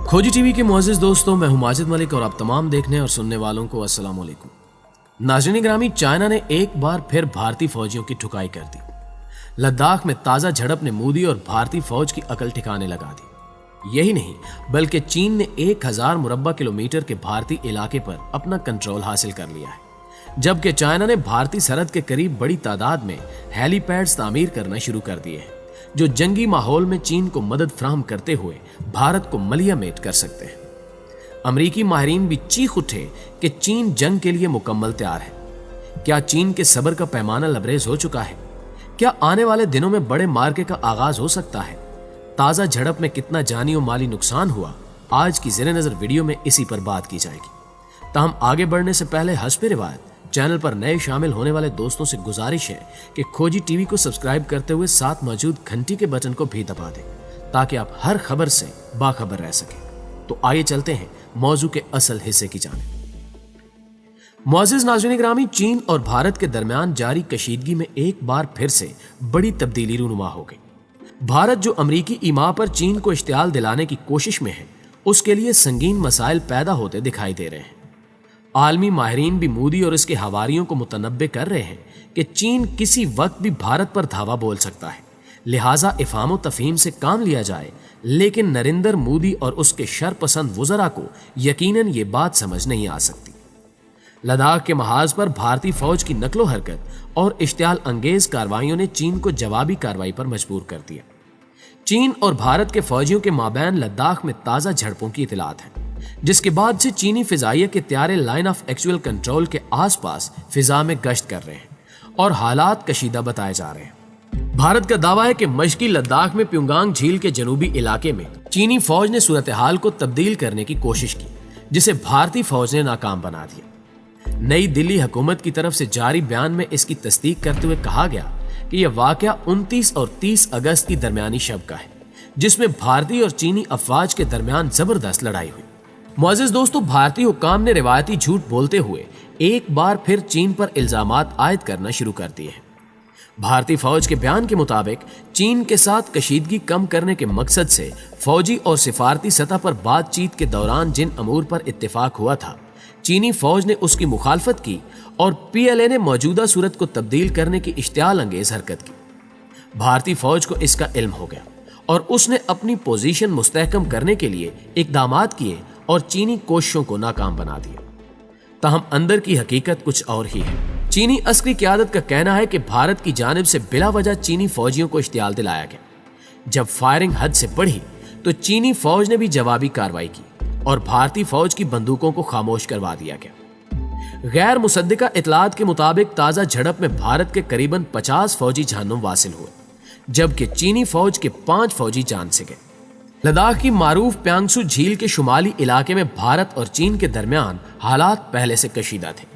खोजी टीवी के मुअज़्ज़िज़ दोस्तों, मैं हूं माजिद मलिक और आप तमाम देखने और सुनने वालों को अस्सलाम वालेकुम। नाज़रीन ग्रामी, चाइना ने एक बार फिर भारतीय फौजियों की ठुकाई कर दी। लद्दाख में ताज़ा झड़प ने मोदी और भारतीय फौज की अकल ठिकाने लगा दी। यही नहीं बल्कि चीन ने 1000 मुरब्बा किलोमीटर के भारतीय इलाके पर अपना कंट्रोल हासिल कर लिया है, जबकि चाइना ने भारतीय सरहद के करीब बड़ी तादाद में हेलीपैड्स तामीर करना शुरू कर दिए हैं, जो जंगी माहौल में चीन को मदद फराहम करते हुए भारत को मलियामेट कर सकते हैं। अमरीकी माहिरीन भी चीख उठे कि चीन जंग के लिए मुकम्मल तैयार है। क्या चीन के सब्र का पैमाना लबरेज हो चुका है? क्या आने वाले दिनों में बड़े मार्के का आगाज हो सकता है? ताज़ा झड़प में कितना जानी और माली नुकसान हुआ, आज की ज़ेरे नज़र वीडियो में इसी पर बात की जाएगी। ताहम आगे बढ़ने से पहले हस्बे रिवायत चैनल पर नए शामिल होने वाले दोस्तों से गुजारिश है कि खोजी टीवी को सब्सक्राइब करते हुए साथ मौजूद घंटी के बटन को भी दबा दें, ताकि आप हर खबर से बाखबर रह सकें। तो आइए चलते हैं मौजू के असल हिस्से की जानिब। मुअज़्ज़िज़ नाज़रीन ग्रामी, चीन और भारत के दरमियान जारी कशीदगी में एक बार फिर से बड़ी तब्दीली रूनुमा हो गई। भारत जो अमरीकी ईमा पर चीन को इश्तियाल दिलाने की कोशिश में है, उसके लिए संगीन मसाइल पैदा होते दिखाई दे रहे हैं। आलमी माहिरीन भी मोदी और इसके हवारियों को मुतनब्बे कर रहे हैं कि चीन किसी वक्त भी भारत पर धावा बोल सकता है, लिहाजा इफ़हाम तफ़हीम से काम लिया जाए। लेकिन नरेंद्र मोदी और उसके शरपसंद वुज़रा को यकीनन ये बात समझ नहीं आ सकती। लद्दाख के महाज पर भारतीय फौज की नकलो हरकत और इश्तियाल अंगेज कार्रवाइयों ने चीन को जवाबी कार्रवाई पर मजबूर कर दिया। चीन और भारत के फौजियों के माबैन लद्दाख में ताज़ा झड़पों की इतलात है, जिसके बाद से चीनी फिजाइया के त्यारे लाइन ऑफ एक्चुअल कंट्रोल के आसपास फिजा में गश्त कर रहे हैं और हालात कशीदा बताए जा रहे हैं। भारत का दावा है कि मशकी लद्दाख में प्युंगांग झील के जनूबी इलाके में चीनी फौज ने सूरत हाल को तब्दील करने की कोशिश की, जिसे भारतीय फौज ने नाकाम बना दिया। नई दिल्ली हुकूमत की तरफ से जारी बयान में इसकी तस्दीक करते हुए कहा गया कि यह वाकया 29 और 30 अगस्त की दरमियानी शब का है, जिसमें भारतीय और चीनी अफवाज के दरमियान जबरदस्त लड़ाई हुई। मुअज़्ज़िज़ दोस्तों, भारतीय हुक्काम ने रिवायती झूठ बोलते हुए एक बार फिर चीन पर इल्जामात आयद करना शुरू कर दिए हैं। भारतीय फौज के बयान के मुताबिक चीन के साथ कशीदगी कम करने के मकसद से फौजी और सिफारती सतह पर बातचीत के दौरान जिन अमूर पर इत्तेफाक हुआ था, चीनी फौज ने उसकी मुखालफत की और पीएलए ने मौजूदा सूरत को तब्दील करने की इश्तियाल अंगेज हरकत की। भारतीय फौज को इसका इल्म हो गया और उसने अपनी पोजीशन मुस्तहकम करने के लिए इकदामात किए और चीनी कोशिशों को नाकाम बना दिया। ताहम अंदर की हकीकत कुछ और ही है। चीनी अस्करी क़यादत का कहना है कि भारत की जानिब से बिला वजह चीनी फौजियों को इश्तियाल दिलाया गया। जब फायरिंग हद से बढ़ी तो चीनी फौज ने भी जवाबी कार्रवाई की और भारतीय फौज की बंदूकों को खामोश करवा दिया गया। गैर मुसद्दिका इतलात के मुताबिक ताज़ा झड़प में भारत के करीबन 50 फौजी जहन्नुम वासिल हुए, जबकि चीनी फौज के 5 फौजी जान से गए। लद्दाख की मारूफ प्यांगसू झील के शुमाली इलाके में भारत और चीन के दरमियान हालात पहले से कशीदा थे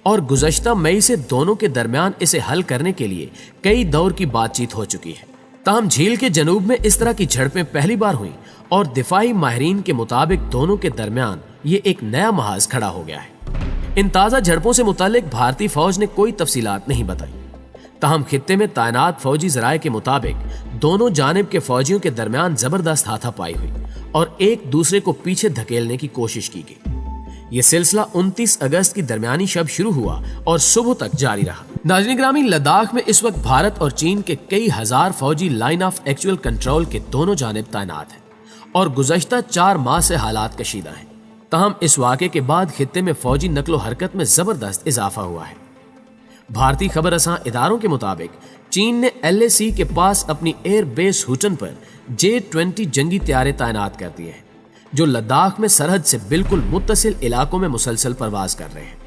और गुज़श्ता मई से दोनों के दरमियान इसे हल करने के लिए कई दौर की बातचीत हो चुकी है। ताहम झील के जनूब में इस तरह की झड़पें पहली बार हुई और दिफाई माहिरीन के मुताबिक दोनों के दरमियान ये एक नया महाज खड़ा हो गया है। इन ताज़ा झड़पों से मुतालिक भारतीय फौज ने कोई तफसीलात नहीं बताई। ताहम खित्ते में तैनात फौजी ज़राए के मुताबिक दोनों जानिब के फौजियों के दरमियान जबरदस्त हाथापाई हुई और एक दूसरे को पीछे धकेलने की कोशिश की गई। यह सिलसिला 29 अगस्त की दरमियानी शब शुरू हुआ और सुबह तक जारी रहा। नाज़रीन ग्रामी, लद्दाख में इस वक्त भारत और चीन के कई हजार फौजी लाइन ऑफ एक्चुअल कंट्रोल के दोनों जानिब तैनात हैं और गुज़श्ता 4 माह से हालात कशीदा हैं। ताहम इस वाक़े के बाद खित्ते में फौजी नकलो हरकत में जबरदस्त इजाफा हुआ है। भारतीय खबर रसां इदारों के मुताबिक चीन ने LAC के पास अपनी एयर बेस हुटन पर J-20 जंगी त्यारे तैनात कर दिए हैं, जो लद्दाख में सरहद से बिल्कुल मुत्तसिल इलाकों में मुसलसल परवाज कर रहे हैं।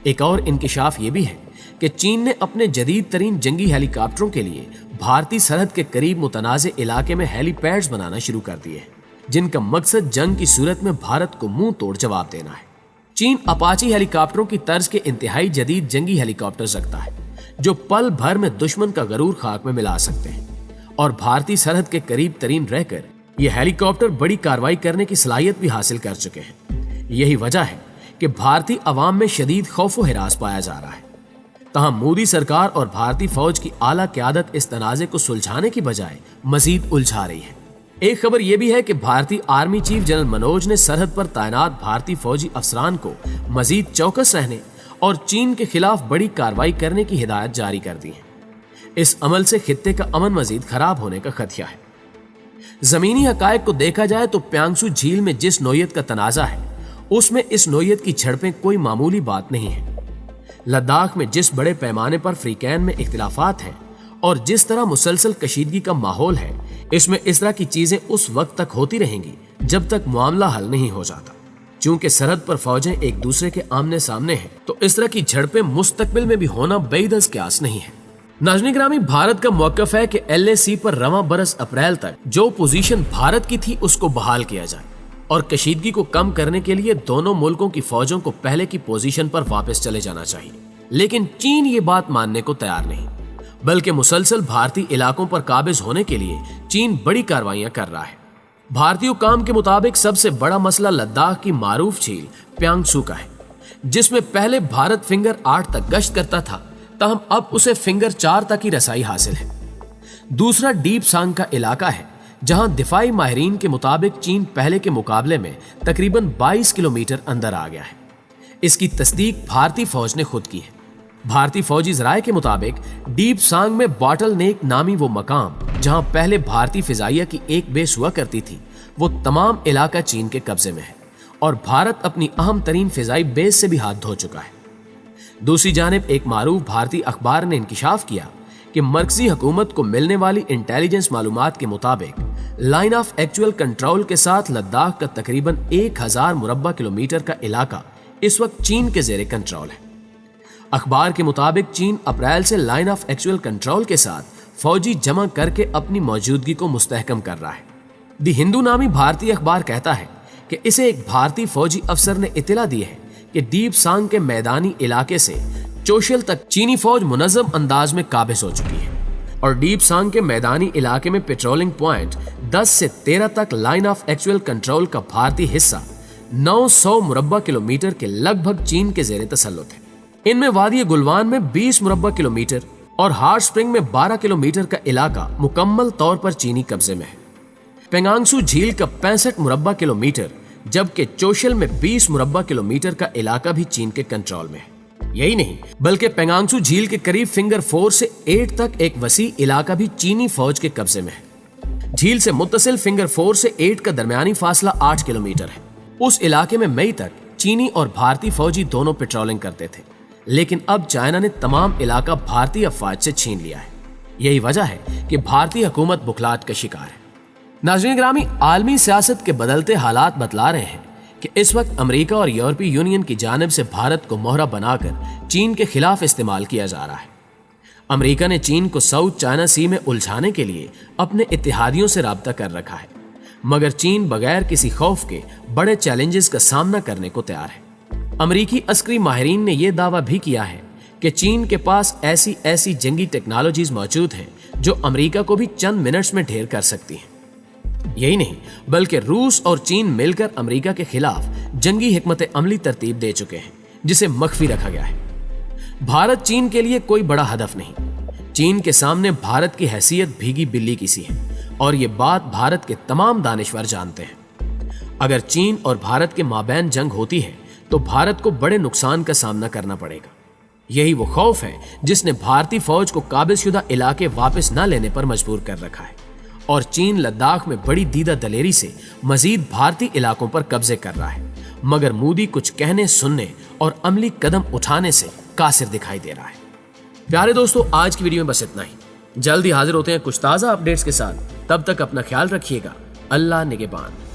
एक और इंकिशाफ ये भी है कि चीन ने अपने जदीद तरीन जंगी हेलीकॉप्टरों के लिए भारतीय सरहद के करीब मुतनाज़े इलाके में हेलीपैड्स बनाना शुरू कर दिए हैं, जिनका मकसद जंग की सूरत में भारत को मुंह तोड़ जवाब देना है। चीन अपाची हेलीकॉप्टरों की तर्ज के इंतहाई जदीद जंगी हेलीकॉप्टर रखता है, जो पल भर में दुश्मन का गरूर खाक में मिला सकते हैं और भारतीय सरहद के करीब तरीन रहकर ये हेलीकॉप्टर बड़ी कार्रवाई करने की सलाहियत भी हासिल कर चुके हैं। यही वजह है कि भारतीय अवाम में शदीद खौफ व हिरास पाया जा रहा है। तहां मोदी सरकार और भारतीय फौज की आला क़यादत इस तनाज़े को सुलझाने की बजाय मजीद उलझा रही है। एक खबर यह भी है कि भारतीय आर्मी चीफ जनरल मनोज ने सरहद पर तैनात भारतीय फौजी अफसरान को मजीद चौकस रहने और चीन के खिलाफ बड़ी कार्रवाई करने की हिदायत जारी कर दी है। इस अमल से खित्ते का अमन मजीद खराब होने का खदशा है। जमीनी हकायक को देखा जाए तो प्यांगसू झील में जिस नोयत का तनाजा है, उसमें इस नोयत की झड़पें कोई मामूली बात नहीं है। लद्दाख में जिस बड़े पैमाने पर फ्रीकैन में इख्तिलाफात हैं और जिस तरह मुसलसल कशीदगी का माहौल है, इसमें इस तरह की चीजें उस वक्त तक होती रहेंगी जब तक मामला हल नहीं हो जाता। चूंकि सरहद पर फौजें एक दूसरे के आमने सामने हैं, तो इस तरह की झड़पें मुस्तकबिल में भी होना बेदस क्यास नहीं है। नाज़रीन ग्रामी, भारत का मौक़िफ़ है कि LAC पर रवां बरस अप्रैल तक जो पोजीशन भारत की थी उसको बहाल किया जाए और कशीदगी को कम करने के लिए दोनों मुल्कों की फौजों को पहले की पोजीशन पर वापस चले जाना चाहिए। लेकिन चीन ये बात मानने को तैयार नहीं, बल्कि मुसलसल भारतीय इलाकों पर काबिज होने के लिए चीन बड़ी कार्रवाइयां कर रहा है। भारतीय हुकाम के मुताबिक सबसे बड़ा मसला लद्दाख की मारूफ झील प्यांगसू का है, जिसमें पहले भारत फिंगर 8 तक गश्त करता था, तहम अब उसे फिंगर 4 तक ही रसाई हासिल है। दूसरा डीप सांग का इलाका है, जहां दिफाई माहिरीन के मुताबिक चीन पहले के मुकाबले में तकरीबन 22 किलोमीटर अंदर आ गया है। इसकी तस्दीक भारतीय फौज ने खुद की है। भारतीय फौजी जराये के मुताबिक डीप सांग में बॉटल नेक नामी वो मकाम जहां पहले भारतीय फिजाइया की एक बेस हुआ करती थी, वो तमाम इलाका चीन के कब्जे में है और भारत अपनी अहम तरीन फिजाई बेस से भी हाथ धो चुका है। दूसरी जानिब एक मारूफ भारतीय अखबार ने इंकिशाफ किया कि मरकजी हुकूमत को मिलने वाली इंटेलिजेंस मालूमात के मुताबिक लाइन ऑफ एक्चुअल कंट्रोल के साथ लद्दाख का तकरीबन 1000 मुरब्बा किलोमीटर का इलाका इस वक्त चीन के जेरे कंट्रोल है। अखबार के मुताबिक चीन अप्रैल से लाइन ऑफ एक्चुअल कंट्रोल के साथ फौजी जमा करके अपनी मौजूदगी को मुस्तहकम कर रहा है। दी हिंदू नामी भारतीय अखबार कहता है कि इसे एक भारतीय फौजी अफसर ने इत्तला दी है कि डीप सांग के मैदानी इलाके से चोशल तक चीनी फौज मुनज़्ज़म अंदाज में काबिज हो चुकी है और डीप सांग के मैदानी इलाके में पेट्रोलिंग पॉइंट 10 से 13 तक लाइन ऑफ एक्चुअल कंट्रोल का भारतीय हिस्सा 900 मुरब्बा किलोमीटर के लगभग चीन के जेरे तसल्लुत है। इनमें वादी गुलवान में 20 मुरब्बा किलोमीटर और हार्ट स्प्रिंग में 12 किलोमीटर का इलाका मुकम्मल तौर पर चीनी कब्जे में है। पेंगांगसू झील का 65 मुरब्बा किलोमीटर, जबकि चोशल में 20 मुरब्बा किलोमीटर का इलाका भी चीन के कंट्रोल में है। यही नहीं, बल्कि पेंगांगसू झील के करीब फिंगर 4 से 8 तक एक वसी इलाका भी चीनी फौज के कब्जे में है। झील से मुत्तसिल फिंगर 4 से 8 का दरमियानी फासला 8 किलोमीटर है। उस इलाके में मई तक चीनी और भारतीय फौजी दोनों पेट्रोलिंग करते थे, लेकिन अब चाइना ने तमाम इलाका भारतीय अफवाज से छीन लिया है। यही वजह है कि भारतीय हुकूमत बुखलाहट का शिकार है। नाज़रीन ग्रामी, आलमी सियासत के बदलते हालात बतला रहे हैं कि इस वक्त अमेरिका और यूरोपीय यूनियन की जानिब से भारत को मोहरा बनाकर चीन के खिलाफ इस्तेमाल किया जा रहा है। अमेरिका ने चीन को साउथ चाइना सी में उलझाने के लिए अपने इत्तेहादियों से राब्ता कर रखा है, मगर चीन बगैर किसी खौफ के बड़े चैलेंजेस का सामना करने को तैयार है। अमेरिकी अस्करी माहिरीन ने यह दावा भी किया है कि चीन के पास ऐसी जंगी टेक्नोलॉजीज मौजूद हैं जो अमेरिका को भी चंद मिनट्स में ढेर कर सकती हैं। यही नहीं, बल्कि रूस और चीन मिलकर अमेरिका के खिलाफ जंगी हिकमत अमली तरतीब दे चुके हैं, जिसे मख्फी रखा गया है। भारत चीन के लिए कोई बड़ा हदफ नहीं। चीन के सामने भारत की हैसियत भीगी बिल्ली की सी है और ये बात भारत के तमाम दानिशवर जानते हैं। अगर चीन और भारत के माबैन जंग होती है तो भारत को बड़े नुकसान का सामना करना पड़ेगा। यही वो खौफ है जिसने भारतीय फौज को काबिज़शुदा इलाके वापस न लेने पर मजबूर कर रखा है और चीन लद्दाख में बड़ी दीदा दलेरी से मजीद भारतीय इलाकों पर कब्जे कर रहा है, मगर मोदी कुछ कहने सुनने और अमली कदम उठाने से कासिर दिखाई दे रहा है। प्यारे दोस्तों, आज की वीडियो में बस इतना ही। जल्दी हाजिर होते हैं कुछ ताज़ा अपडेट्स के साथ। तब तक अपना ख्याल रखिएगा। अल्लाह निगहबान।